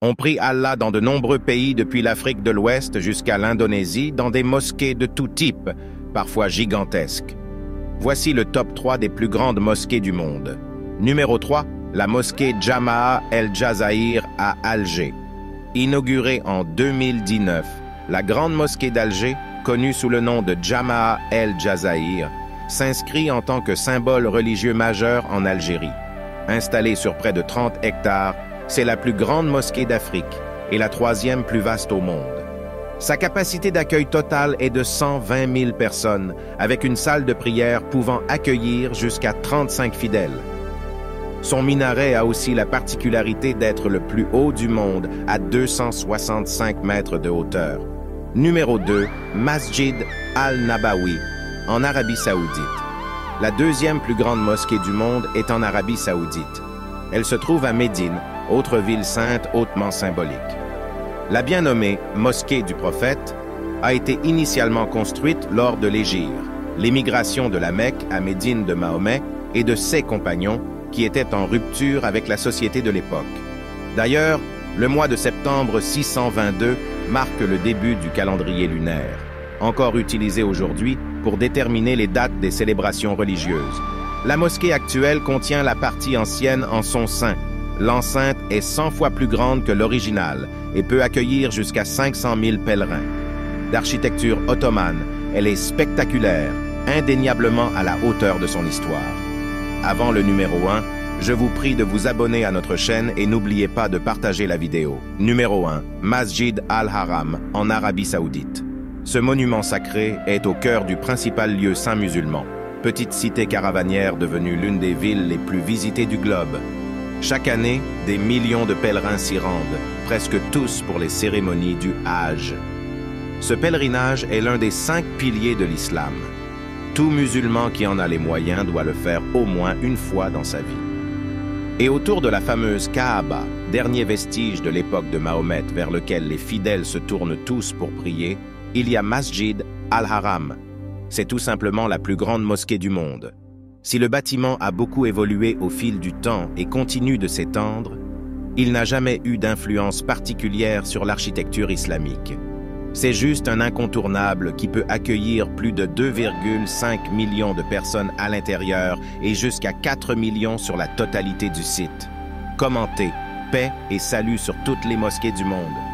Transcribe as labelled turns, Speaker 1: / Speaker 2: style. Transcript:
Speaker 1: On prie Allah dans de nombreux pays depuis l'Afrique de l'Ouest jusqu'à l'Indonésie dans des mosquées de tout type, parfois gigantesques. Voici le top 3 des plus grandes mosquées du monde. Numéro 3, la mosquée Jama'a El Jazair à Alger. Inaugurée en 2019, la grande mosquée d'Alger, connue sous le nom de Jama'a El Jazair, s'inscrit en tant que symbole religieux majeur en Algérie. Installée sur près de 30 hectares, c'est la plus grande mosquée d'Afrique et la troisième plus vaste au monde. Sa capacité d'accueil totale est de 120 000 personnes, avec une salle de prière pouvant accueillir jusqu'à 35 fidèles. Son minaret a aussi la particularité d'être le plus haut du monde, à 265 mètres de hauteur. Numéro 2, Masjid Al-Nabawi, en Arabie Saoudite. La deuxième plus grande mosquée du monde est en Arabie Saoudite. Elle se trouve à Médine, autre ville sainte hautement symbolique. La bien nommée Mosquée du Prophète a été initialement construite lors de l'hégire, l'émigration de la Mecque à Médine de Mahomet et de ses compagnons qui étaient en rupture avec la société de l'époque. D'ailleurs, le mois de septembre 622 marque le début du calendrier lunaire, encore utilisé aujourd'hui pour déterminer les dates des célébrations religieuses. La mosquée actuelle contient la partie ancienne en son sein. L'enceinte est 100 fois plus grande que l'original et peut accueillir jusqu'à 500 000 pèlerins. D'architecture ottomane, elle est spectaculaire, indéniablement à la hauteur de son histoire. Avant le numéro 1, je vous prie de vous abonner à notre chaîne et n'oubliez pas de partager la vidéo. Numéro 1, Masjid Al-Haram, en Arabie Saoudite. Ce monument sacré est au cœur du principal lieu saint musulman, petite cité caravanière devenue l'une des villes les plus visitées du globe. Chaque année, des millions de pèlerins s'y rendent, presque tous pour les cérémonies du Hajj. Ce pèlerinage est l'un des 5 piliers de l'islam. Tout musulman qui en a les moyens doit le faire au moins une fois dans sa vie. Et autour de la fameuse Kaaba, dernier vestige de l'époque de Mahomet vers lequel les fidèles se tournent tous pour prier, il y a Masjid Al-Haram. C'est tout simplement la plus grande mosquée du monde. Si le bâtiment a beaucoup évolué au fil du temps et continue de s'étendre, il n'a jamais eu d'influence particulière sur l'architecture islamique. C'est juste un incontournable qui peut accueillir plus de 2,5 millions de personnes à l'intérieur et jusqu'à 4 millions sur la totalité du site. Commentez, paix et salut sur toutes les mosquées du monde.